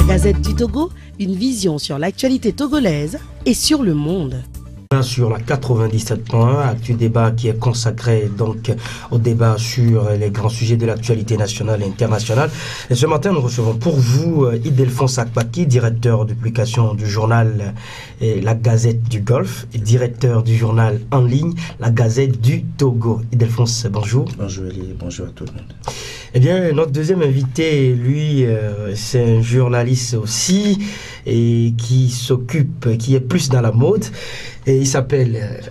Gazette du Togo, une vision sur l'actualité togolaise et sur le monde. Sur la 97.1, Actu Débat qui est consacré donc au débat sur les grands sujets de l'actualité nationale et internationale. Et ce matin, nous recevons pour vous Ildefonse Akpaki, directeur de publication du journal La Gazette du Golfe et directeur du journal en ligne La Gazette du Togo. Ildefonse, bonjour. Bonjour Elie, bonjour à tout le monde. Eh bien, notre deuxième invité, lui, c'est un journaliste aussi et qui s'occupe, qui est plus dans la mode. Et il s'appelle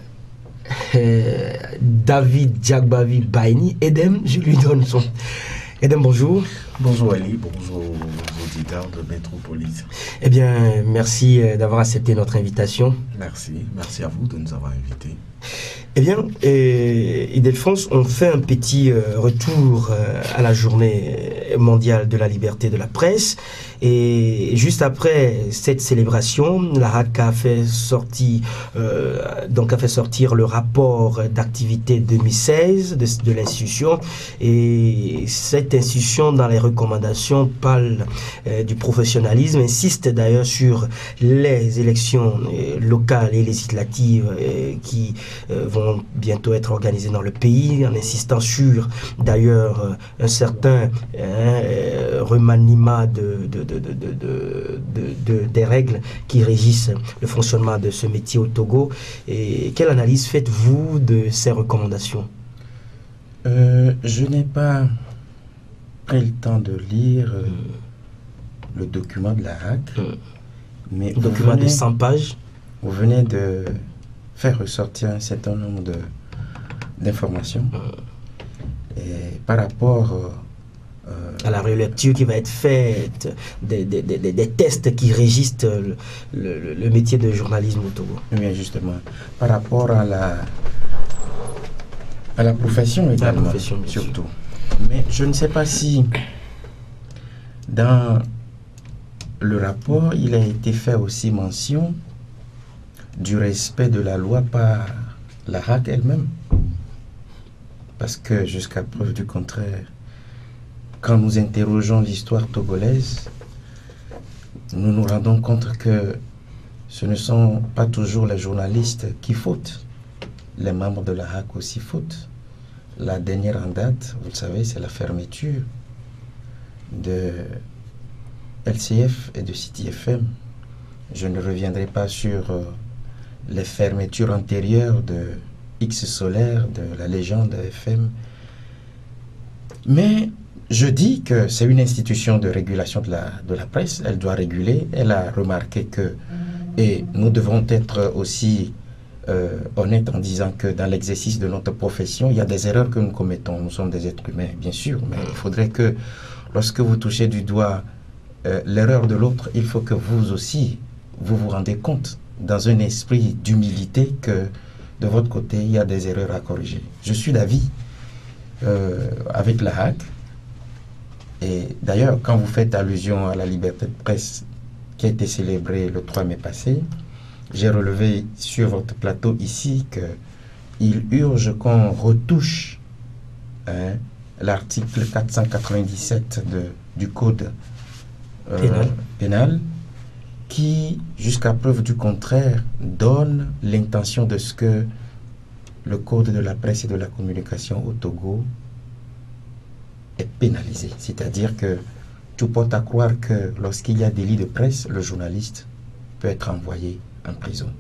David Djagbavi Baini. Edem, je lui donne son... Edem, bonjour. Bonjour Ali, bonjour aux auditeurs de Métropolis. Eh bien, merci d'avoir accepté notre invitation. Merci à vous de nous avoir invités. Eh bien, Ildefonse, on fait un petit retour à la journée mondiale de la liberté de la presse. Et juste après cette célébration, la RAC a fait sortir le rapport d'activité 2016 de l'institution. Et cette institution, dans les recommandations, parle du professionnalisme, insiste d'ailleurs sur les élections locales et législatives qui vont bientôt être organisées dans le pays, en insistant sur d'ailleurs un certain remaniement des règles qui régissent le fonctionnement de ce métier au Togo. Et quelle analyse faites-vous de ces recommandations? Je n'ai pas pris le temps de lire le document de la RAC, mais document de 100 pages. Vous venez de faire ressortir un certain nombre d'informations et par rapport à la relecture qui va être faite, des tests qui régissent le métier de journalisme au Togo. Oui, justement. Par rapport à la profession également, surtout. Mais je ne sais pas si dans le rapport, il a été fait aussi mention du respect de la loi par la RAC elle-même. Parce que jusqu'à preuve du contraire, quand nous interrogeons l'histoire togolaise, nous nous rendons compte que ce ne sont pas toujours les journalistes qui fautent. Les membres de la RAC aussi fautent. La dernière en date, vous le savez, c'est la fermeture de LCF et de City FM. Je ne reviendrai pas sur les fermetures antérieures de X Solaire, de la légende FM. Mais je dis que c'est une institution de régulation de la presse. Elle doit réguler. Elle a remarqué que, et nous devons être aussi honnêtes en disant que dans l'exercice de notre profession, il y a des erreurs que nous commettons. Nous sommes des êtres humains, bien sûr, mais il faudrait que lorsque vous touchez du doigt l'erreur de l'autre, il faut que vous aussi, vous rendez compte dans un esprit d'humilité que de votre côté, il y a des erreurs à corriger. Je suis d'avis avec la RAC. Et d'ailleurs, quand vous faites allusion à la liberté de presse qui a été célébrée le 3 mai passé, j'ai relevé sur votre plateau ici qu'il urge qu'on retouche l'article 497 du Code pénal qui, jusqu'à preuve du contraire, donne l'intention de ce que le Code de la presse et de la communication au Togo est pénalisé. C'est-à-dire que tout porte à croire que lorsqu'il y a délit de presse, le journaliste peut être envoyé en prison.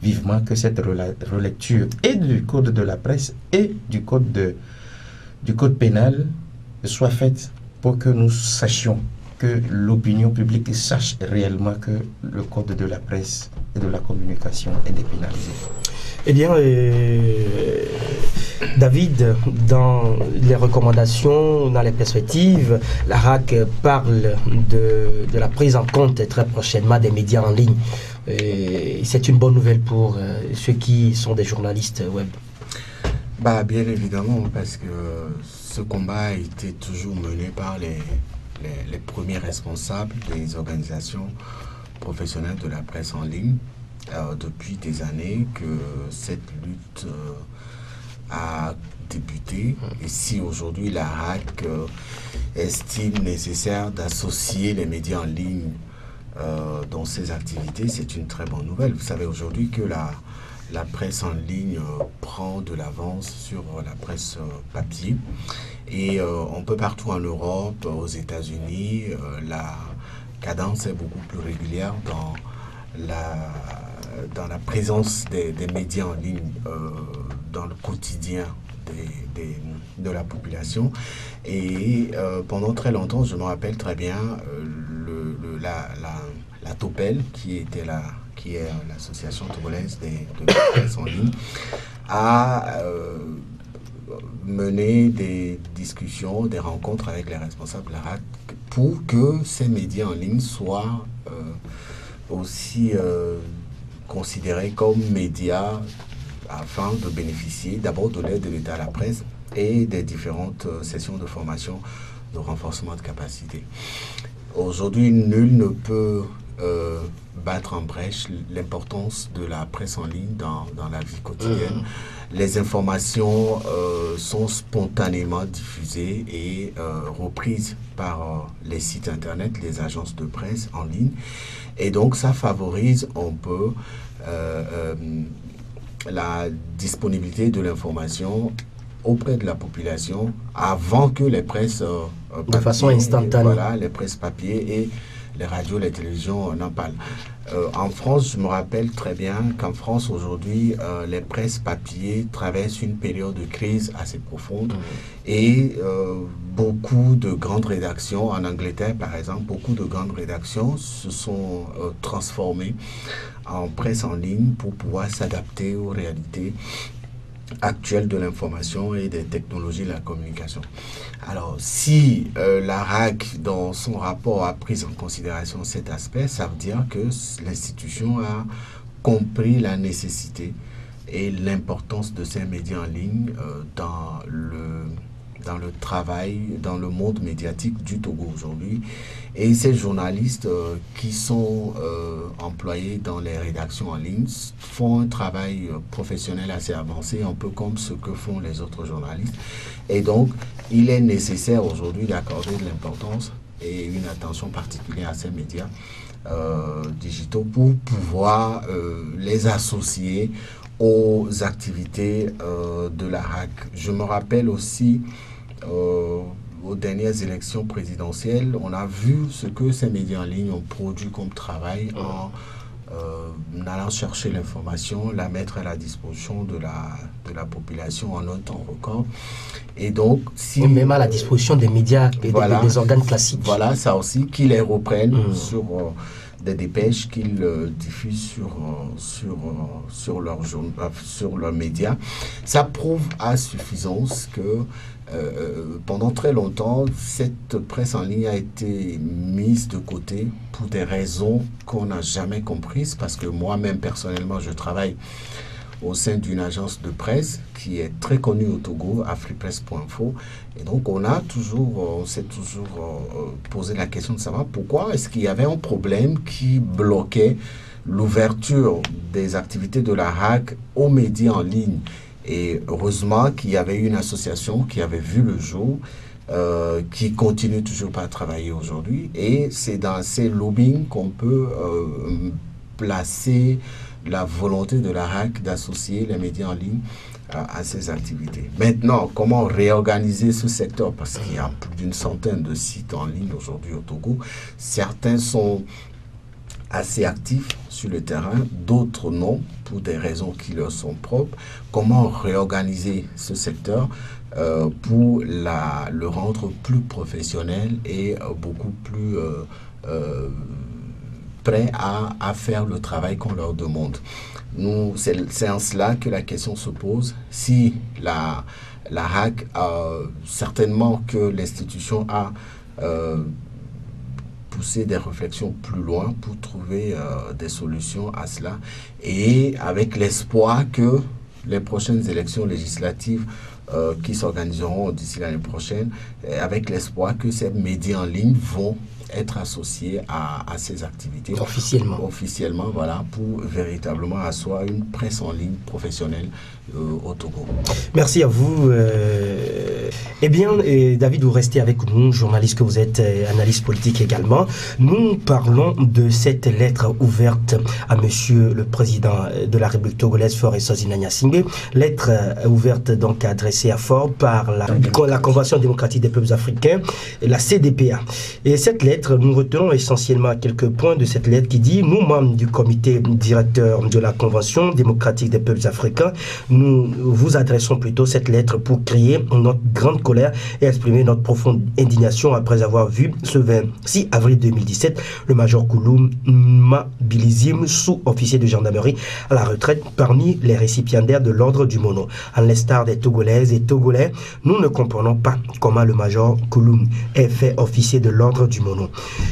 Vivement que cette relecture et du Code de la presse et du code pénal soit faite pour que nous sachions, que l'opinion publique sache réellement que le Code de la presse et de la communication est dépénalisé. Eh bien, David, dans les recommandations, dans les perspectives, la RAC parle de la prise en compte très prochainement des médias en ligne. C'est une bonne nouvelle pour ceux qui sont des journalistes web. Bien évidemment, parce que ce combat a été toujours mené par les premiers responsables des organisations professionnelles de la presse en ligne. Depuis des années que cette lutte a débuté. Et si aujourd'hui la RAC estime nécessaire d'associer les médias en ligne dans ces activités, c'est une très bonne nouvelle. Vous savez aujourd'hui que la presse en ligne prend de l'avance sur la presse papier. Et un peu partout en Europe, aux États-Unis, la cadence est beaucoup plus régulière dans la présence des médias en ligne dans le quotidien de la population. Et pendant très longtemps, je me rappelle très bien, la TOPEL, qui est l'association togolaise de la presse en ligne, a mené des discussions, des rencontres avec les responsables de la RAC pour que ces médias en ligne soient aussi considérés comme médias afin de bénéficier d'abord de l'aide de l'État à la presse et des différentes sessions de formation de renforcement de capacité. Aujourd'hui, nul ne peut battre en brèche l'importance de la presse en ligne dans la vie quotidienne. Les informations sont spontanément diffusées et reprises par les sites internet, les agences de presse en ligne. Et donc, ça favorise un peu la disponibilité de l'information auprès de la population avant que les presses de façon instantanée. Voilà, les presses papier et les radios, les télévisions n'en parlent. En France, je me rappelle très bien qu'en France, aujourd'hui, les presses papier traversent une période de crise assez profonde et beaucoup de grandes rédactions, en Angleterre par exemple, beaucoup de grandes rédactions se sont transformées en presse en ligne pour pouvoir s'adapter aux réalités actuelle de l'information et des technologies de la communication. Alors, si la RAC, dans son rapport, a pris en considération cet aspect, ça veut dire que l'institution a compris la nécessité et l'importance de ces médias en ligne dans le travail, dans le monde médiatique du Togo aujourd'hui. Et ces journalistes qui sont employés dans les rédactions en ligne font un travail professionnel assez avancé, un peu comme ce que font les autres journalistes. Et donc, il est nécessaire aujourd'hui d'accorder de l'importance et une attention particulière à ces médias digitaux pour pouvoir les associer aux activités de la RAC. Je me rappelle aussi aux dernières élections présidentielles, on a vu ce que ces médias en ligne ont produit comme travail en allant chercher l'information, la mettre à la disposition de la population en un temps record. Et donc, si... Même à la disposition des médias et voilà, des organes classiques. Voilà, ça aussi, qu'ils les reprennent sur des dépêches qu'ils diffusent sur leurs médias. Ça prouve à suffisance que pendant très longtemps, cette presse en ligne a été mise de côté pour des raisons qu'on n'a jamais comprises, parce que moi-même, personnellement, je travaille au sein d'une agence de presse qui est très connue au Togo, afripresse.info. Et donc, on s'est toujours posé la question de savoir pourquoi est-ce qu'il y avait un problème qui bloquait l'ouverture des activités de la RAC aux médias en ligne. Et heureusement qu'il y avait une association qui avait vu le jour, qui continue toujours pas à travailler aujourd'hui. Et c'est dans ces lobbying qu'on peut placer la volonté de la RAC d'associer les médias en ligne à ces activités. Maintenant, comment réorganiser ce secteur? Parce qu'il y a plus d'une centaine de sites en ligne aujourd'hui au Togo. Certains sont assez actifs sur le terrain, d'autres non, pour des raisons qui leur sont propres. Comment réorganiser ce secteur pour le rendre plus professionnel et beaucoup plus prêt à faire le travail qu'on leur demande. C'est en cela que la question se pose. Si la RAC, certainement que l'institution a pousser des réflexions plus loin pour trouver des solutions à cela, et avec l'espoir que les prochaines élections législatives qui s'organiseront d'ici l'année prochaine, avec l'espoir que ces médias en ligne vont être associé à ces activités. Officiellement. Officiellement, voilà, pour véritablement asseoir une presse en ligne professionnelle au Togo. Merci à vous. Eh bien, David, vous restez avec nous, journaliste que vous êtes, analyste politique également. Nous parlons de cette lettre ouverte à Monsieur le Président de la République togolaise, Faure Gnassingbé. Lettre ouverte donc adressée à Faure par la Convention démocratique des peuples africains, la CDPA. Et cette lettre, nous retenons essentiellement quelques points de cette lettre qui dit: nous, membres du comité directeur de la Convention démocratique des peuples africains, nous vous adressons plutôt cette lettre pour crier notre grande colère et exprimer notre profonde indignation après avoir vu ce 26 avril 2017 le major Kouloum Mabilizim, sous-officier de gendarmerie à la retraite, parmi les récipiendaires de l'ordre du Mono. En l'instar des Togolaises et Togolais, nous ne comprenons pas comment le major Kouloum est fait officier de l'ordre du Mono,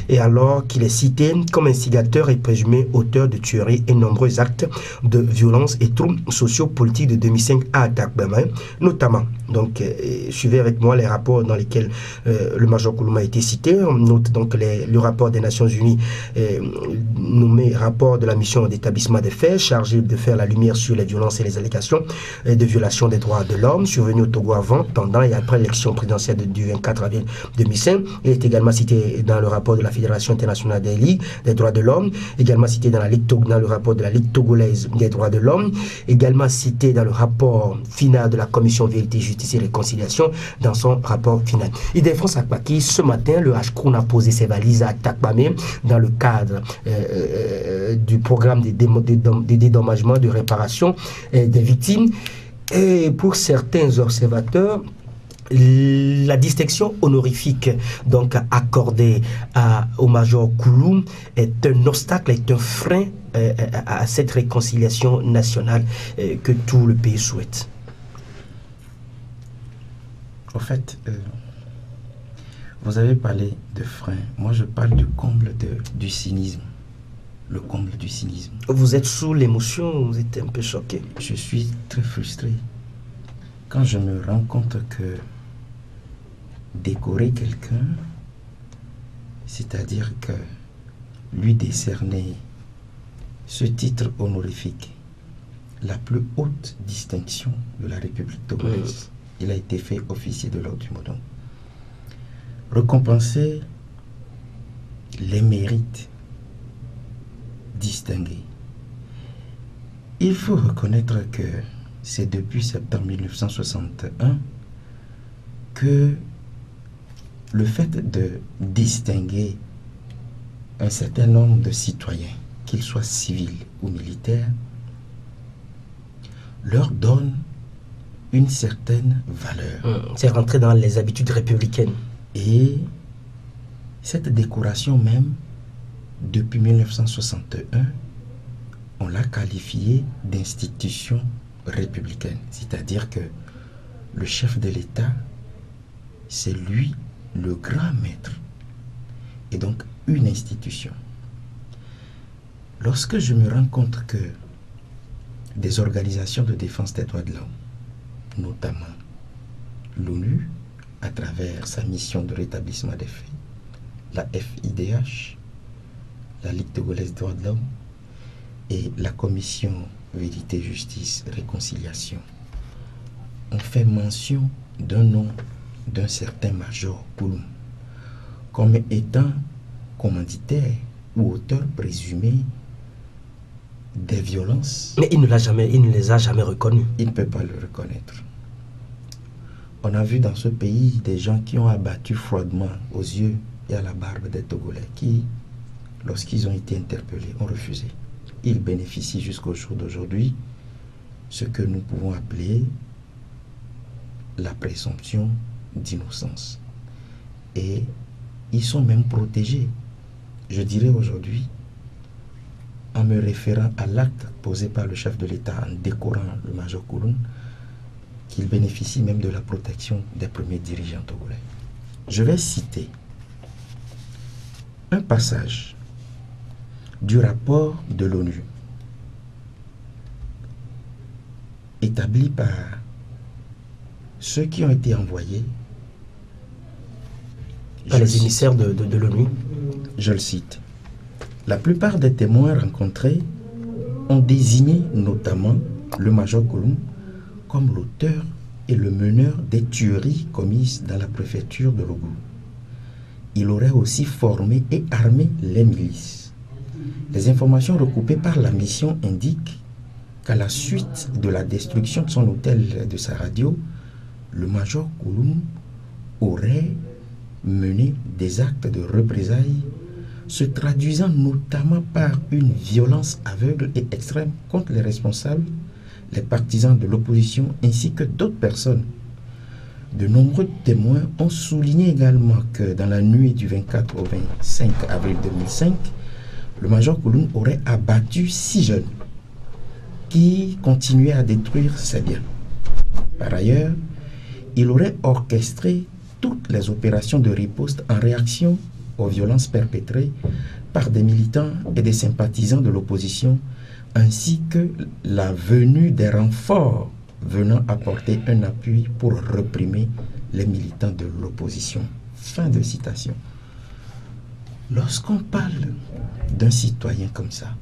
et alors qu'il est cité comme instigateur et présumé auteur de tueries et nombreux actes de violence et troubles sociaux-politiques de 2005 à Atakbama, notamment. Donc, suivez avec moi les rapports dans lesquels le major Kouloum a été cité. On note donc le rapport des Nations Unies nommé rapport de la mission d'établissement des faits chargé de faire la lumière sur les violences et les allégations de violation des droits de l'homme survenus au Togo avant, pendant et après l'élection présidentielle du 24 avril 2005. Il est également cité dans le rapport de la Fédération internationale des ligues des droits de l'homme, également cité dans le rapport de la Ligue togolaise des droits de l'homme, également cité dans le rapport final de la Commission Vérité, Justice et Réconciliation dans son rapport final. Ildefonse Akpaki, ce matin, le HCROUN a posé ses valises à Takbamé dans le cadre du programme de dédommagement, de réparation des victimes. Et pour certains observateurs, la distinction honorifique donc accordée au major Kouloum est un obstacle, est un frein à cette réconciliation nationale que tout le pays souhaite. Au fait, vous avez parlé de frein. Moi, je parle du comble du cynisme. Le comble du cynisme. Vous êtes sous l'émotion, vous êtes un peu choqué. Je suis très frustré quand je me rends compte que décorer quelqu'un, c'est-à-dire que lui décerner ce titre honorifique, la plus haute distinction de la République togolaise, il a été fait officier de l'ordre du Mono. Récompenser les mérites distingués. Il faut reconnaître que c'est depuis septembre 1961 que le fait de distinguer un certain nombre de citoyens, qu'ils soient civils ou militaires, leur donne une certaine valeur. C'est rentré dans les habitudes républicaines. Et cette décoration même, depuis 1961, on l'a qualifiée d'institution républicaine. C'est-à-dire que le chef de l'État, c'est lui le grand maître. Et donc une institution. Lorsque je me rends compte que des organisations de défense des droits de l'homme, notamment l'ONU, à travers sa mission de rétablissement des faits, la FIDH, la Ligue togolaise des droits de l'homme et la Commission Vérité, Justice, Réconciliation, ont fait mention d'un nom d'un certain major Kouloum comme étant commanditaire ou auteur présumé des violences. Mais il ne les a jamais reconnus. Il ne peut pas le reconnaître. On a vu dans ce pays des gens qui ont abattu froidement aux yeux et à la barbe des Togolais qui, lorsqu'ils ont été interpellés, ont refusé. Ils bénéficient jusqu'au jour d'aujourd'hui ce que nous pouvons appeler la présomption d'innocence. Et ils sont même protégés. Je dirais aujourd'hui, en me référant à l'acte posé par le chef de l'État en décorant le major Kouloum, qu'il bénéficie même de la protection des premiers dirigeants togolais. Je vais citer un passage du rapport de l'ONU établi par ceux qui ont été envoyés par les émissaires de l'ONU. je le cite, « La plupart des témoins rencontrés ont désigné notamment le major Kouloum comme l'auteur et le meneur des tueries commises dans la préfecture de Logou. Il aurait aussi formé et armé les milices. Les informations recoupées par la mission indiquent qu'à la suite de la destruction de son hôtel et de sa radio, le major Kouloum aurait mené des actes de représailles se traduisant notamment par une violence aveugle et extrême contre les responsables, les partisans de l'opposition ainsi que d'autres personnes. De nombreux témoins ont souligné également que dans la nuit du 24 au 25 avril 2005, le major Kouloum aurait abattu 6 jeunes qui continuaient à détruire ses biens. Par ailleurs, il aurait orchestré toutes les opérations de riposte en réaction aux violences perpétrées par des militants et des sympathisants de l'opposition, ainsi que la venue des renforts venant apporter un appui pour réprimer les militants de l'opposition. » Fin de citation. Lorsqu'on parle d'un citoyen comme ça,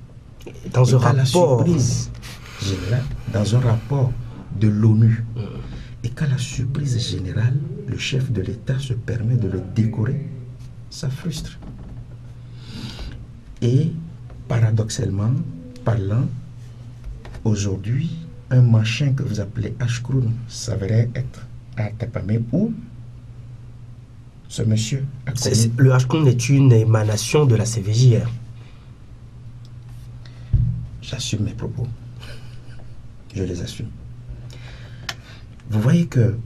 dans un rapport, surprise générale, dans un rapport de l'ONU, et qu'à la surprise générale, le chef de l'État se permet de le décorer, ça frustre. Et paradoxalement parlant, aujourd'hui, un machin que vous appelez Ashkroun s'avérait être à Tepamé où ce monsieur a commis... Le Ashkroun est une émanation de la CVJR. J'assume mes propos. Je les assume. Vous voyez que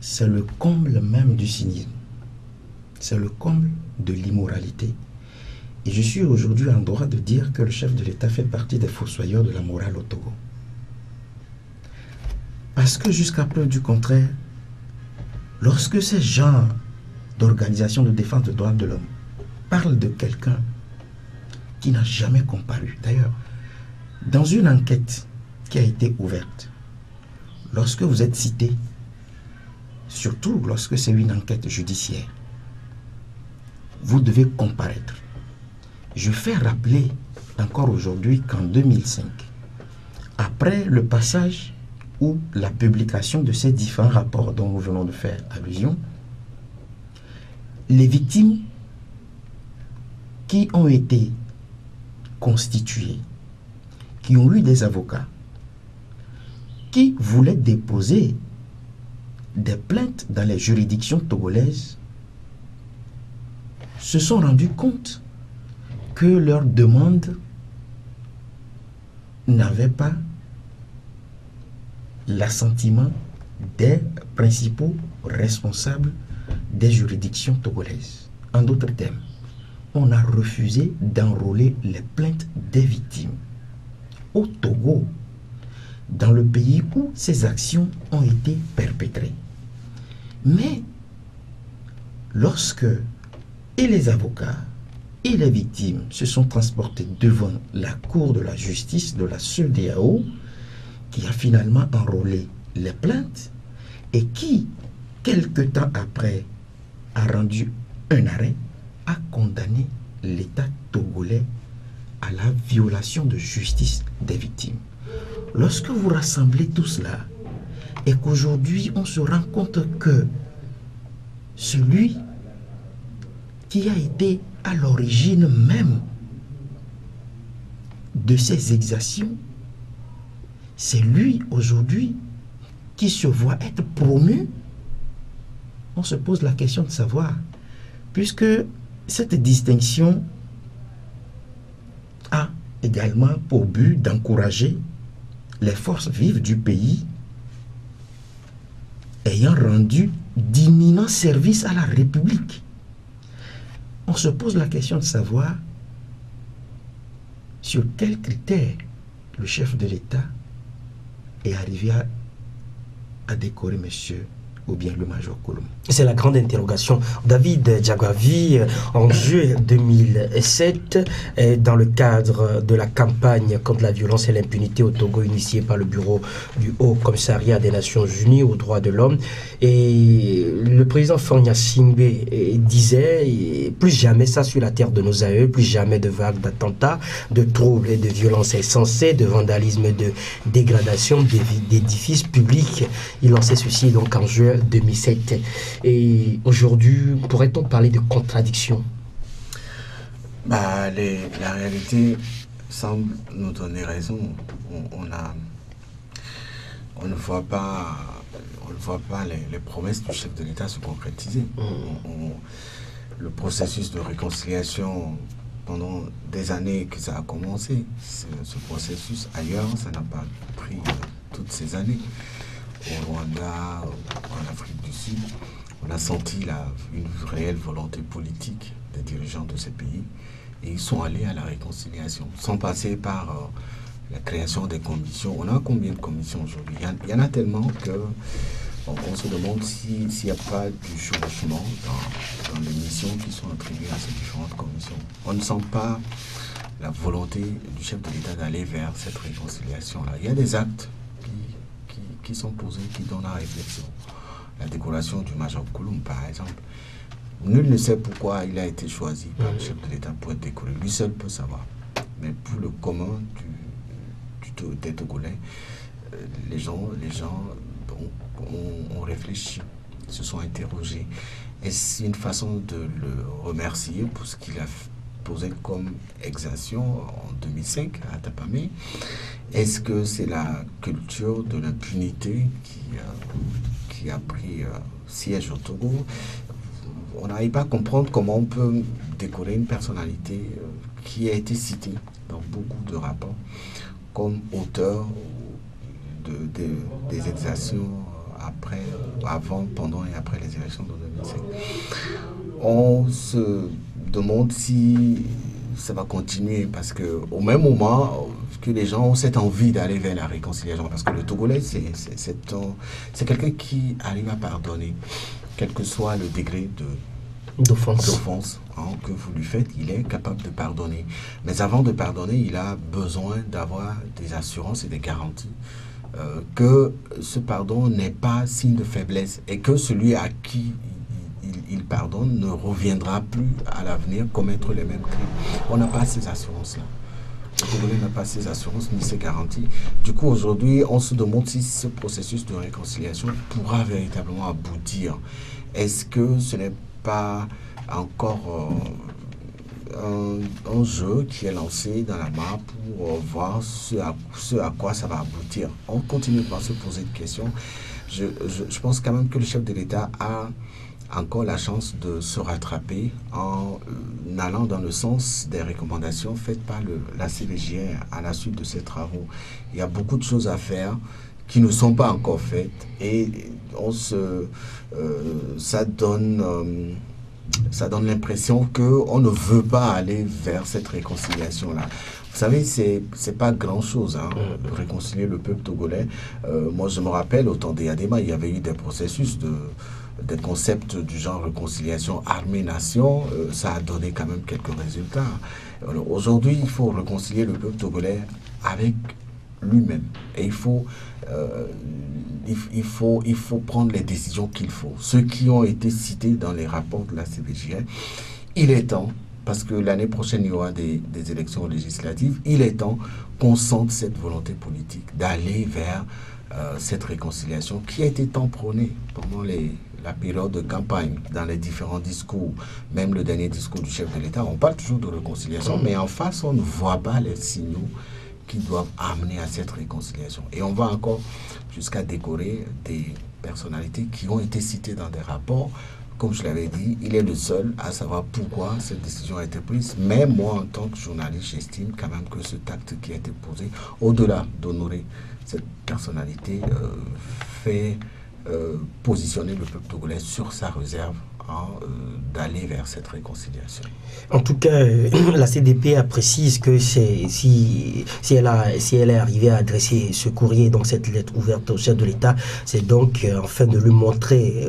c'est le comble même du cynisme. C'est le comble de l'immoralité. Et je suis aujourd'hui en droit de dire que le chef de l'État fait partie des fossoyeurs de la morale au Togo. Parce que jusqu'à preuve du contraire, lorsque ces gens d'organisations de défense des droits de l'homme parlent de quelqu'un qui n'a jamais comparu, d'ailleurs, dans une enquête qui a été ouverte, lorsque vous êtes cité, surtout lorsque c'est une enquête judiciaire, vous devez comparaître. Je fais rappeler encore aujourd'hui qu'en 2005, après le passage ou la publication de ces différents rapports dont nous venons de faire allusion, les victimes qui ont été constituées, qui ont eu des avocats, qui voulaient déposer des plaintes dans les juridictions togolaises, se sont rendus compte que leur demande n'avait pas l'assentiment des principaux responsables des juridictions togolaises. En d'autres termes, on a refusé d'enrôler les plaintes des victimes. Au Togo, dans le pays où ces actions ont été perpétrées. Mais lorsque et les avocats et les victimes se sont transportés devant la cour de la justice de la CEDEAO, qui a finalement enrôlé les plaintes et qui, quelque temps après, a rendu un arrêt, a condamné l'État togolais à la violation de justice des victimes. Lorsque vous rassemblez tout cela et qu'aujourd'hui on se rend compte que celui qui a été à l'origine même de ces exactions, c'est lui aujourd'hui qui se voit être promu, on se pose la question de savoir, puisque cette distinction a également pour but d'encourager les forces vives du pays ayant rendu d'imminents services à la République. On se pose la question de savoir sur quels critères le chef de l'État est arrivé à décorer monsieur ou bien le Major Kouloum? C'est la grande interrogation. David Diagwavi, en juillet 2007, dans le cadre de la campagne contre la violence et l'impunité au Togo initiée par le bureau du Haut Commissariat des Nations Unies aux droits de l'homme, et le président Fagna Singbe disait plus jamais ça sur la terre de nos aïeux, plus jamais de vagues d'attentats, de troubles et de violences insensées, de vandalisme et de dégradation d'édifices publics. Il lançait ceci donc en juin 2007. Et aujourd'hui, pourrait-on parler de contradiction? La réalité semble nous donner raison. On ne voit pas les promesses du chef de l'État se concrétiser. Le processus de réconciliation, pendant des années que ça a commencé, ce processus ailleurs, ça n'a pas pris toutes ces années. Au Rwanda, en Afrique du Sud, on a senti une réelle volonté politique des dirigeants de ces pays et ils sont allés à la réconciliation, sans passer par la création des commissions. On a combien de commissions aujourd'hui? Il y en a tellement que on se demande s'il n'y a pas du chevauchement dans les missions qui sont attribuées à ces différentes commissions. On ne sent pas la volonté du chef de l'État d'aller vers cette réconciliation-là. Il y a des actes qui sont posés, qui donnent à réflexion. La décoration du Major Kouloum, par exemple. Nul ne sait pourquoi il a été choisi par le chef de l'État pour être décoré. Lui seul peut savoir. Mais pour le commun des Togolais, les gens ont réfléchi, se sont interrogés. Est-ce une façon de le remercier pour ce qu'il a posé comme exaction en 2005 à Tapamé? Est-ce que c'est la culture de l'impunité qui a pris siège au Togo? On n'arrive pas à comprendre comment on peut décorer une personnalité qui a été citée dans beaucoup de rapports comme auteur des exactions avant, pendant et après les élections de 2005. On se demande si ça va continuer parce qu'au même moment que les gens ont cette envie d'aller vers la réconciliation, parce que le Togolais, c'est quelqu'un qui arrive à pardonner, quel que soit le degré d'offense que vous lui faites, il est capable de pardonner. Mais avant de pardonner, il a besoin d'avoir des assurances et des garanties que ce pardon n'est pas signe de faiblesse et que celui à qui il pardonne ne reviendra plus à l'avenir commettre les mêmes crimes. On n'a pas ces assurances-là. Le Togolais n'a pas ces assurances ni ces garanties. Du coup, aujourd'hui, on se demande si ce processus de réconciliation pourra véritablement aboutir. Est-ce que ce n'est pas encore un jeu qui est lancé dans la mare pour voir ce à quoi ça va aboutir? On continue par se poser des questions. Je pense quand même que le chef de l'État a encore la chance de se rattraper en allant dans le sens des recommandations faites par la CVJR à la suite de ces travaux. Il y a beaucoup de choses à faire qui ne sont pas encore faites et ça donne l'impression qu'on ne veut pas aller vers cette réconciliation-là. Vous savez, c'est pas grand-chose, de réconcilier le peuple togolais. Moi, je me rappelle, au temps des Yadema, il y avait eu des processus des concepts du genre réconciliation armée-nation. Ça a donné quand même quelques résultats. Aujourd'hui, il faut réconcilier le peuple togolais avec lui-même. Et il faut prendre les décisions qu'il faut. Ceux qui ont été cités dans les rapports de la CVJR, il est temps, parce que l'année prochaine, il y aura des élections législatives, il est temps qu'on sente cette volonté politique d'aller vers cette réconciliation qui a été tant prônée pendant la période de campagne, dans les différents discours, même le dernier discours du chef de l'État. On parle toujours de réconciliation, mais en face, on ne voit pas les signaux qui doivent amener à cette réconciliation. Et on va encore jusqu'à décorer des personnalités qui ont été citées dans des rapports. Comme je l'avais dit, il est le seul à savoir pourquoi cette décision a été prise. Mais moi, en tant que journaliste, j'estime quand même que cet acte qui a été posé, au-delà d'honorer cette personnalité, fait positionner le peuple togolais sur sa réserve d'aller vers cette réconciliation. En tout cas, la CDP précise que si elle est arrivée à adresser ce courrier, donc cette lettre ouverte au chef de l'État, c'est donc afin de lui montrer,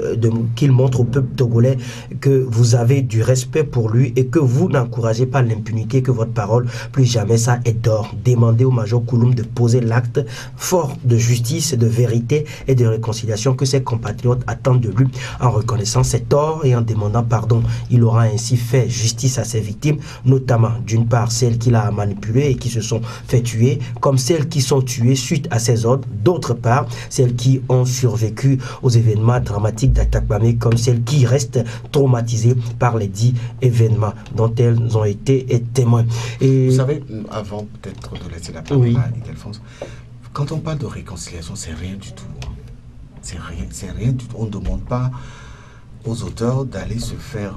qu'il montre au peuple togolais que vous avez du respect pour lui et que vous n'encouragez pas l'impunité, que votre parole, plus jamais ça est d'or. Demandez au Major Kouloum de poser l'acte fort de justice, de vérité et de réconciliation que ses compatriotes attendent de lui en reconnaissant ses torts et en demandant pardon. Il aura ainsi fait justice à ses victimes, notamment d'une part celles qu'il a manipulées et qui se sont fait tuer, comme celles qui sont tuées suite à ses ordres, d'autre part celles qui ont survécu aux événements dramatiques d'Atakpamé, comme celles qui restent traumatisées par les dits événements dont elles ont été témoins. Et vous savez, avant peut-être de laisser la parole à Ildefonse, quand on parle de réconciliation, c'est rien du tout. Hein. C'est rien du tout. On ne demande pas aux auteurs d'aller se faire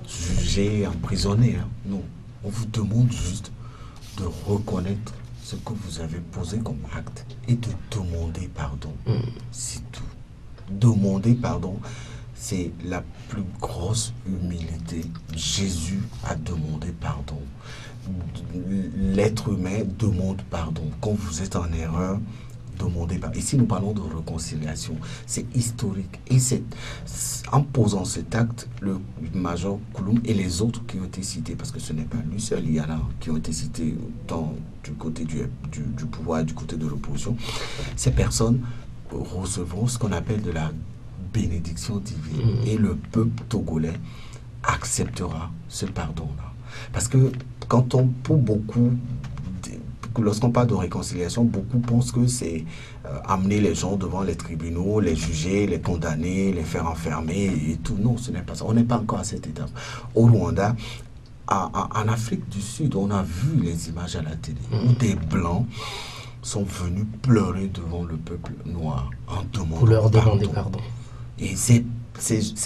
juger, emprisonner. Hein. Non, on vous demande juste de reconnaître ce que vous avez posé comme acte et de demander pardon. C'est tout. Demander pardon, c'est la plus grosse humilité. Jésus a demandé pardon. L'être humain demande pardon. Quand vous êtes en erreur, demandez pardon. Ici, nous parlons de réconciliation. C'est historique. Et en posant cet acte, le Major Kouloum et les autres qui ont été cités, parce que ce n'est pas lui seul, il y en a qui ont été cités tant du côté du pouvoir, du côté de l'opposition, ces personnes recevront ce qu'on appelle de la bénédiction divine. Et le peuple togolais acceptera ce pardon-là. Parce que pour beaucoup, lorsqu'on parle de réconciliation, beaucoup pensent que c'est amener les gens devant les tribunaux, les juger, les condamner, les faire enfermer et tout. Non, ce n'est pas ça. On n'est pas encore à cette étape. Au Rwanda, en Afrique du Sud, on a vu les images à la télé où des Blancs sont venus pleurer devant le peuple noir en demandant pour leur demander pardon. Et ces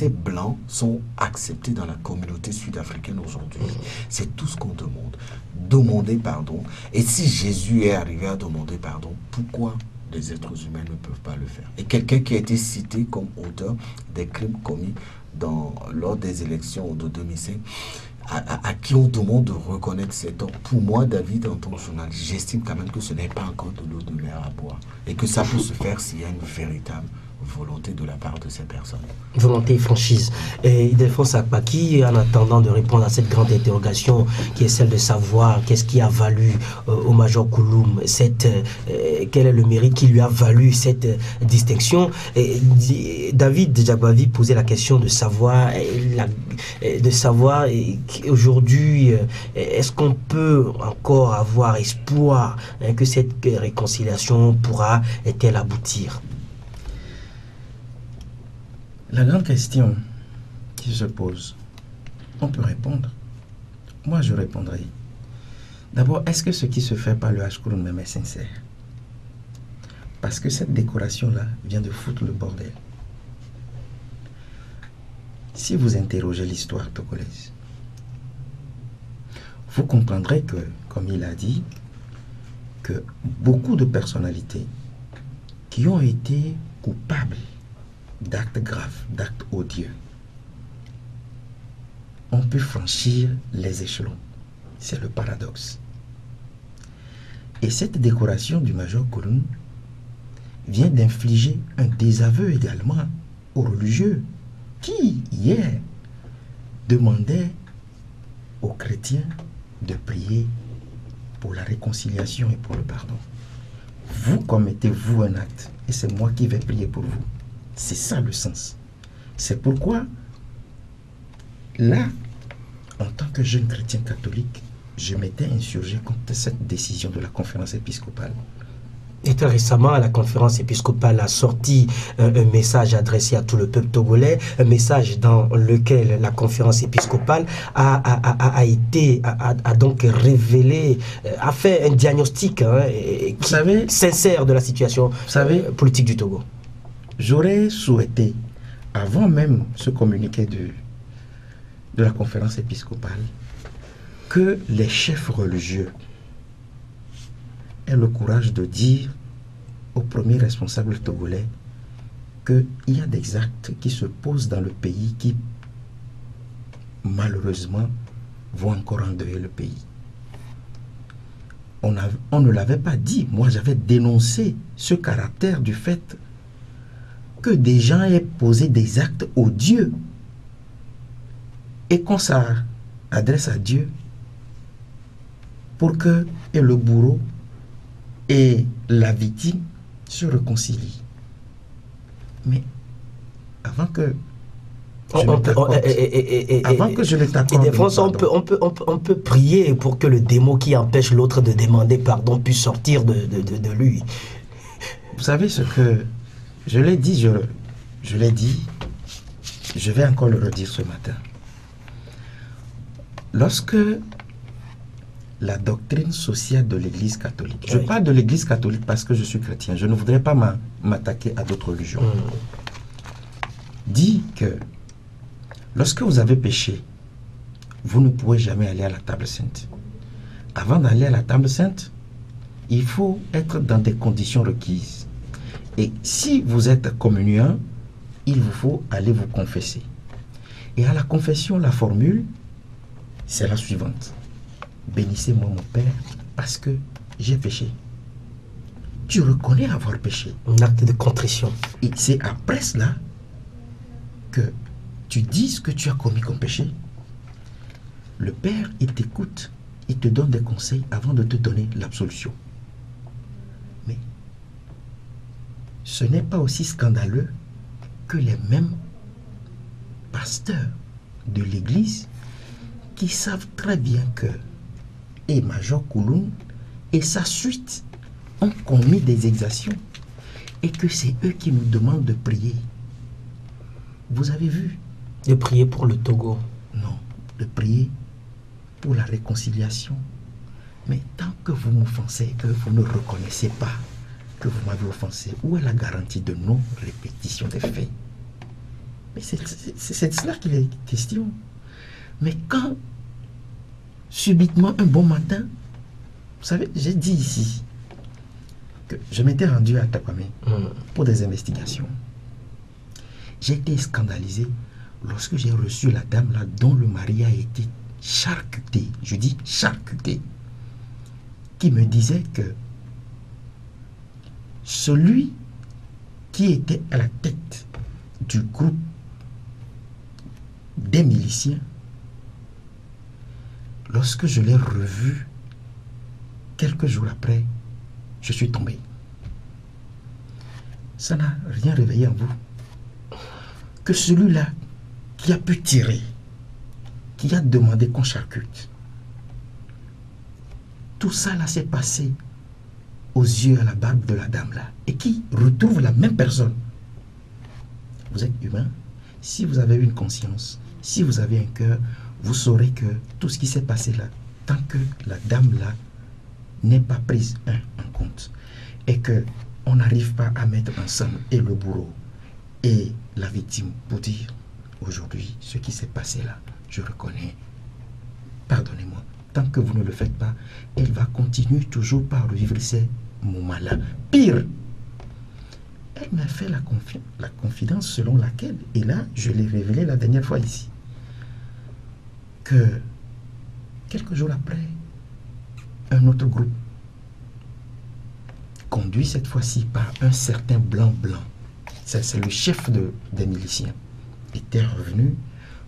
Blancs sont acceptés dans la communauté sud-africaine aujourd'hui. C'est tout ce qu'on demande. Demander pardon. Et si Jésus est arrivé à demander pardon, pourquoi les êtres humains ne peuvent pas le faire? Et quelqu'un qui a été cité comme auteur des crimes commis lors des élections de 2005, à qui on demande de reconnaître ses torts. Pour moi, David, en tant que journaliste, j'estime quand même que ce n'est pas encore de l'eau de mer à boire. Et que ça peut se faire s'il y a une véritable volonté de la part de ces personnes. Volonté et franchise. Et Ildefonse Akpaki, en attendant de répondre à cette grande interrogation qui est celle de savoir qu'est-ce qui a valu au Major Kouloum, quel est le mérite qui lui a valu cette distinction. David Djagbavi posait la question de savoir aujourd'hui, est-ce qu'on peut encore avoir espoir que cette réconciliation pourra-t-elle aboutir? La grande question qui se pose, on peut répondre. Moi, je répondrai. D'abord, est-ce que ce qui se fait par le H-Kouloum même est sincère? Parce que cette décoration-là vient de foutre le bordel. Si vous interrogez l'histoire togolaise, vous comprendrez que, comme il a dit, que beaucoup de personnalités qui ont été coupables d'actes graves, d'actes odieux, on peut franchir les échelons. C'est le paradoxe. Et cette décoration du Major Kouloum vient d'infliger un désaveu également aux religieux qui, hier, demandaient aux chrétiens de prier pour la réconciliation et pour le pardon. Vous commettez-vous un acte et c'est moi qui vais prier pour vous. C'est ça le sens. C'est pourquoi, là, en tant que jeune chrétien catholique, je m'étais insurgé contre cette décision de la conférence épiscopale. Et très récemment, la conférence épiscopale a sorti un message adressé à tout le peuple togolais, un message dans lequel la conférence épiscopale a donc révélé, a fait un diagnostic sincère de la situation politique du Togo. J'aurais souhaité, avant même ce communiqué de la conférence épiscopale, que les chefs religieux aient le courage de dire aux premiers responsables togolais qu'il y a des actes qui se posent dans le pays qui malheureusement, vont encore endeuiller le pays. On ne l'avait pas dit. Moi, j'avais dénoncé ce caractère du fait que des gens aient posé des actes odieux et qu'on s'adresse à Dieu pour que et le bourreau et la victime se réconcilient. Mais avant que je ne t'accorde, et des fois, on peut prier pour que le démon qui empêche l'autre de demander pardon puisse sortir de lui. Vous savez ce que je l'ai dit, je l'ai dit, je vais encore le redire ce matin. Lorsque la doctrine sociale de l'Église catholique, je parle de l'Église catholique parce que je suis chrétien, je ne voudrais pas m'attaquer à d'autres religions, dit que lorsque vous avez péché, vous ne pouvez jamais aller à la table sainte. Avant d'aller à la table sainte, il faut être dans des conditions requises. Et si vous êtes communiant, il vous faut aller vous confesser. Et à la confession, la formule, c'est la suivante. Bénissez-moi mon Père parce que j'ai péché. Tu reconnais avoir péché. Un acte de contrition. Et c'est après cela que tu dis ce que tu as commis comme péché. Le Père, il t'écoute, il te donne des conseils avant de te donner l'absolution. Mais ce n'est pas aussi scandaleux que les mêmes pasteurs de l'Église qui savent très bien que et Major Kouloum et sa suite ont commis des exactions et que c'est eux qui nous demandent de prier. Vous avez vu? De prier pour le Togo. Non, de prier pour la réconciliation. Mais tant que vous m'offensez et que vous ne reconnaissez pas que vous m'avez offensé, où est la garantie de non-répétition des faits? Mais c'est de cela qu'il est question. Mais quand subitement, un bon matin, vous savez, j'ai dit ici que je m'étais rendu à Tapamé pour des investigations. J'ai été scandalisé lorsque j'ai reçu la dame là dont le mari a été charcuté, je dis charcuté, qui me disait que celui qui était à la tête du groupe des miliciens, lorsque je l'ai revu, quelques jours après, je suis tombé. Ça n'a rien réveillé en vous. Que celui-là qui a pu tirer, qui a demandé qu'on charcute, tout ça là s'est passé aux yeux, à la barbe de la dame là, et qui retrouve la même personne. Vous êtes humain. Si vous avez une conscience, si vous avez un cœur, vous saurez que tout ce qui s'est passé là, tant que la dame là n'est pas prise en compte et que on n'arrive pas à mettre ensemble et le bourreau et la victime pour dire aujourd'hui ce qui s'est passé là, je reconnais, pardonnez-moi. Tant que vous ne le faites pas, elle va continuer toujours par revivre ces moments-là. Pire, elle m'a fait la confidence selon laquelle, et là je l'ai révélé la dernière fois ici, que quelques jours après, un autre groupe, conduit cette fois-ci par un certain Blanc, c'est le chef des miliciens, était revenu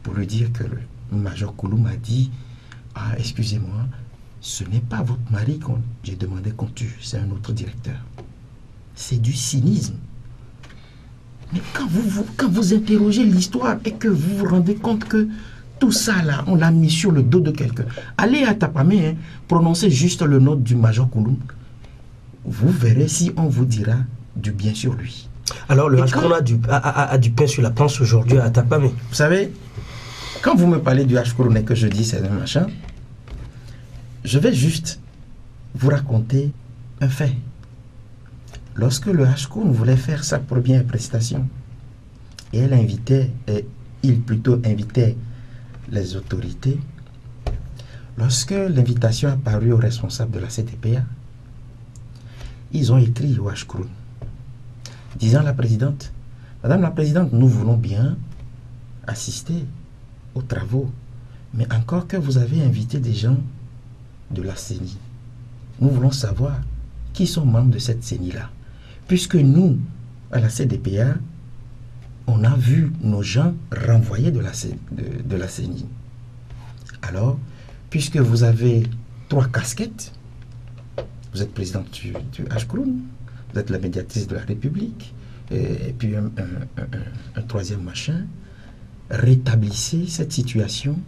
pour lui dire que le Major Kouloum a dit « Ah, excusez-moi, ce n'est pas votre mari que j'ai demandé qu'on tue, c'est un autre directeur. » C'est du cynisme. Mais quand vous interrogez l'histoire et que vous vous rendez compte que tout ça là, on l'a mis sur le dos de quelqu'un. Allez à Tapamé, prononcez juste le nom du Major Kouloum. Vous verrez si on vous dira du bien sur lui. Alors le Hachkoun a du pain sur la planche aujourd'hui à Tapamé. Vous savez, quand vous me parlez du Hachkoun et que je dis c'est un machin, je vais juste vous raconter un fait. Lorsque le Hachkoun voulait faire sa première prestation, et il plutôt invitait les autorités, lorsque l'invitation a paru aux responsables de la CTPA, ils ont écrit au Hachkoun, disant à la présidente, « Madame la présidente, nous voulons bien assister aux travaux, Mais encore que vous avez invité des gens de la CENI, nous voulons savoir qui sont membres de cette CENI-là. Puisque nous, à la CDPA, on a vu nos gens renvoyés de la CENI. Alors, puisque vous avez 3 casquettes, vous êtes président du HCROUN, vous êtes la médiatrice de la République, et puis un troisième machin, rétablissez cette situation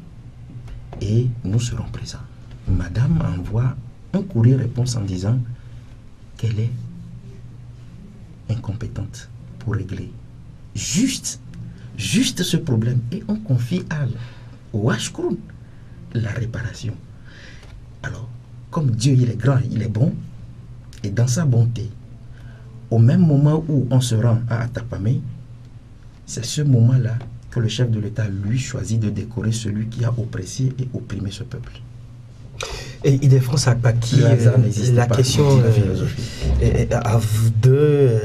et nous serons présents. Madame envoie un courrier-réponse en disant qu'elle est incompétente pour régler juste ce problème, et on confie au HCROUN la réparation. Alors, comme Dieu il est grand, il est bon, et dans sa bonté, au même moment où on se rend à Atapamé, c'est ce moment-là que le chef de l'État, lui, choisit de décorer celui qui a oppressé et opprimé ce peuple. Et Ildefonse Akpaki, la question à vous deux,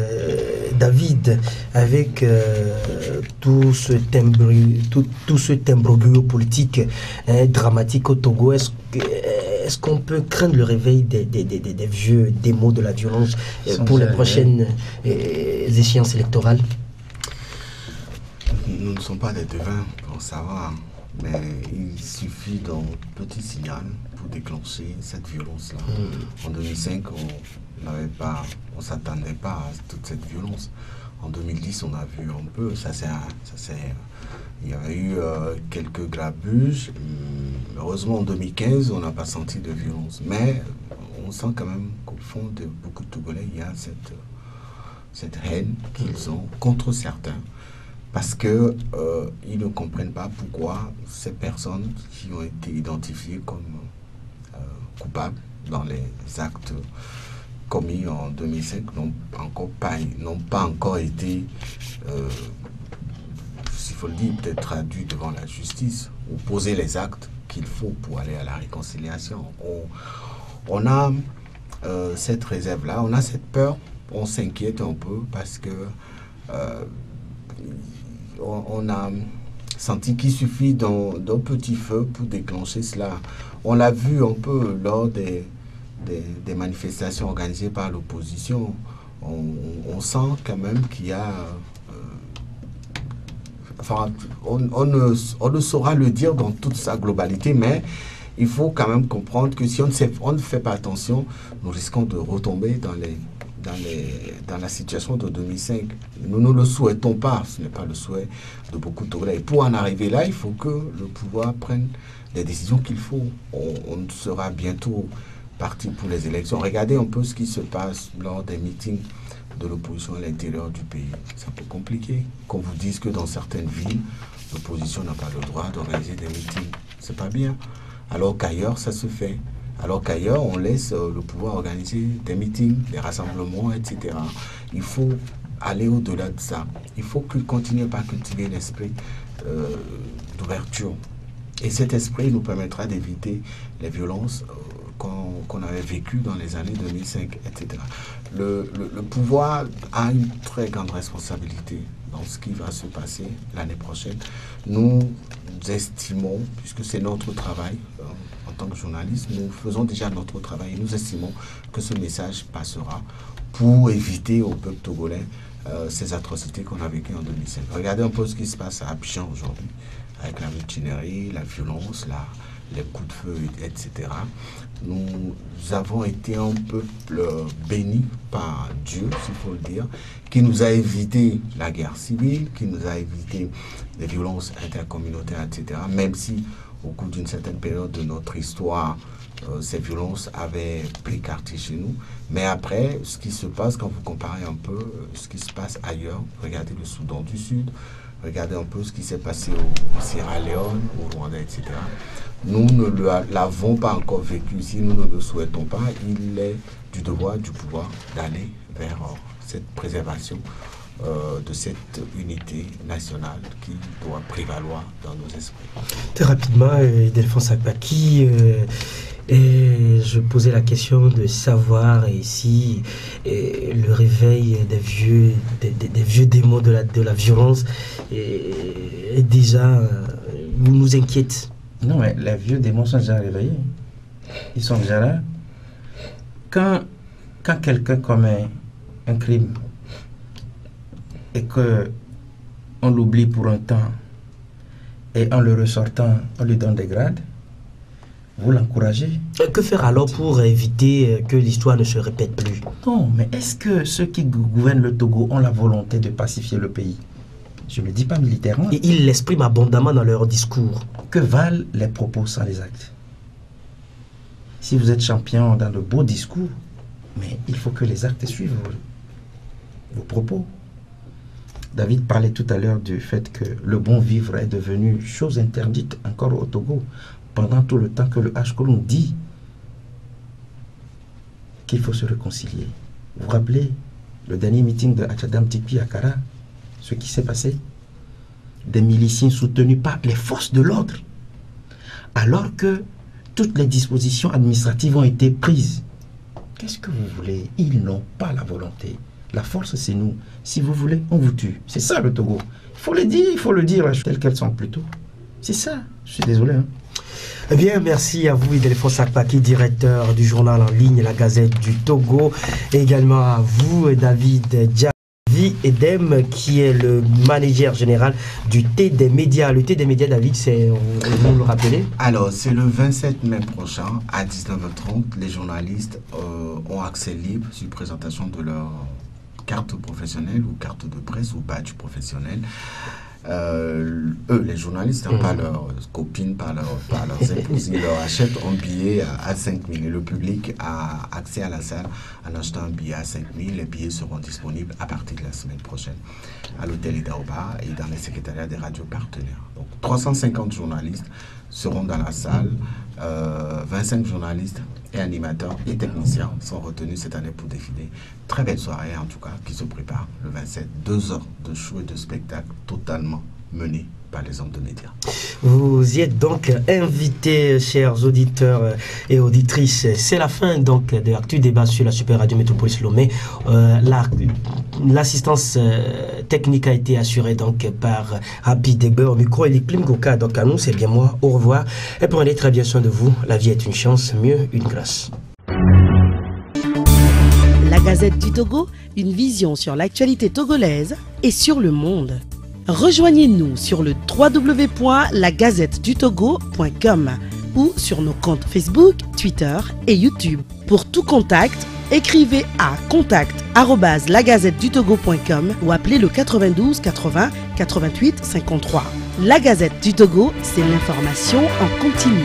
David, avec tout ce imbroglio politique dramatique au Togo, est-ce qu'on peut craindre le réveil des vieux démos de la violence pour les prochaines échéances électorales? Nous ne sommes pas des devins pour savoir, mais il suffit d'un petit signal pour déclencher cette violence-là. En 2005, on ne s'attendait pas à toute cette violence. En 2010, on a vu un peu, il y avait eu quelques grabuges. Heureusement, en 2015, on n'a pas senti de violence. Mais on sent quand même qu'au fond de beaucoup de Togolais, il y a cette haine qu'ils ont contre certains. Parce qu'ils ne comprennent pas pourquoi ces personnes qui ont été identifiées comme coupables dans les actes commis en 2005 n'ont pas encore été, s'il faut le dire, peut-être traduits devant la justice ou poser les actes qu'il faut pour aller à la réconciliation. On a cette réserve-là, on a cette peur, on s'inquiète un peu parce que on a senti qu'il suffit d'un petit feu pour déclencher cela. On l'a vu un peu lors des manifestations organisées par l'opposition. On sent quand même qu'il y a... on ne saura le dire dans toute sa globalité, mais il faut quand même comprendre que si on ne fait pas attention, nous risquons de retomber dans la situation de 2005. Nous ne le souhaitons pas, ce n'est pas le souhait de beaucoup de Togolais. Et pour en arriver là, il faut que le pouvoir prenne les décisions qu'il faut. On sera bientôt parti pour les élections. Regardez un peu ce qui se passe lors des meetings de l'opposition à l'intérieur du pays. C'est un peu compliqué. Qu'on vous dise que dans certaines villes, l'opposition n'a pas le droit d'organiser des meetings. C'est pas bien. Alors qu'ailleurs, ça se fait. Alors qu'ailleurs, on laisse le pouvoir organiser des meetings, des rassemblements, etc. Il faut aller au-delà de ça. Il faut continuer par cultiver l'esprit d'ouverture. Et cet esprit nous permettra d'éviter les violences qu'on avait vécues dans les années 2005, etc. Le pouvoir a une très grande responsabilité dans ce qui va se passer l'année prochaine. Nous estimons, puisque c'est notre travail, en tant que journaliste, nous faisons déjà notre travail et nous estimons que ce message passera pour éviter au peuple togolais ces atrocités qu'on a vécues en 2005. Regardez un peu ce qui se passe à Abidjan aujourd'hui, avec la mutinerie, la violence, les coups de feu, etc. Nous avons été un peuple béni par Dieu, s'il faut le dire, qui nous a évité la guerre civile, qui nous a évité les violences intercommunautaires, etc. Même si, au cours d'une certaine période de notre histoire, ces violences avaient pris quartier chez nous. Mais après, ce qui se passe, quand vous comparez un peu ce qui se passe ailleurs, regardez le Soudan du Sud, regardez un peu ce qui s'est passé au Sierra Leone, au Rwanda, etc. Nous ne l'avons pas encore vécu ici, nous ne le souhaitons pas. Il est du devoir du pouvoir d'aller vers cette préservation de cette unité nationale qui doit prévaloir dans nos esprits. Très rapidement, Ildefonse Akpaki, et je posais la question de savoir si le réveil des vieux démons de la violence est déjà nous inquiète. Non, mais les vieux démons sont déjà réveillés. Ils sont déjà là. Quand quelqu'un commet un crime et que on l'oublie pour un temps et en le ressortant, on lui donne des grades, vous l'encouragez. Que faire alors pour éviter que l'histoire ne se répète plus? Non, mais est-ce que ceux qui gouvernent le Togo ont la volonté de pacifier le pays? Je ne le dis pas militairement. Et ils l'expriment abondamment dans leur discours. Que valent les propos sans les actes? Si vous êtes champion dans de beaux discours, mais il faut que les actes suivent vos propos. David parlait tout à l'heure du fait que le bon vivre est devenu chose interdite encore au Togo, pendant tout le temps que le H-Colon dit qu'il faut se réconcilier. Vous vous rappelez le dernier meeting de Achadam Tikpi à Kara, ce qui s'est passé? Des miliciens soutenus par les forces de l'ordre, alors que toutes les dispositions administratives ont été prises. Qu'est-ce que vous voulez? Ils n'ont pas la volonté. La force, c'est nous. Si vous voulez, on vous tue. C'est ça le Togo. Il faut le dire telles qu'elles sont plutôt. C'est ça. Je suis désolé. Eh bien, merci à vous, Idelphonse Akpaki, directeur du journal en ligne La Gazette du Togo. Et également à vous, David Djavi Edem, qui est le manager général du Thé des médias. Le Thé des médias, David, c'est, vous le rappelez? Alors, c'est le 27 mai prochain, à 19h30. Les journalistes ont accès libre sur présentation de leur carte professionnelle ou carte de presse ou badge professionnel. Eux, les journalistes, pas leurs copines, pas leurs épouses, ils leur achètent un billet à 5 000 et le public a accès à la salle en achetant un billet à 5 000. Les billets seront disponibles à partir de la semaine prochaine à l'hôtel Idaoba et dans les secrétariats des radios partenaires. Donc 350 journalistes seront dans la salle, 25 journalistes et animateurs et techniciens sont retenus cette année pour défiler. Très belle soirée en tout cas qui se prépare le 27, 2 heures de show et de spectacle totalement menés par les hommes de médias. Vous y êtes donc invités, chers auditeurs et auditrices. C'est la fin donc de l'actu débat sur la Super Radio Métropolis Lomé. L'assistance technique a été assurée donc par Happy Degbe au micro et l'Iplim Goka. Donc à nous, c'est bien moi. Au revoir et prenez très bien soin de vous. La vie est une chance, mieux une grâce. La Gazette du Togo, une vision sur l'actualité togolaise et sur le monde. Rejoignez-nous sur le www.lagazettedutogo.com ou sur nos comptes Facebook, Twitter et YouTube. Pour tout contact, écrivez à contact@lagazettedutogo.com ou appelez le 92 80 88 53. La Gazette du Togo, c'est l'information en continu.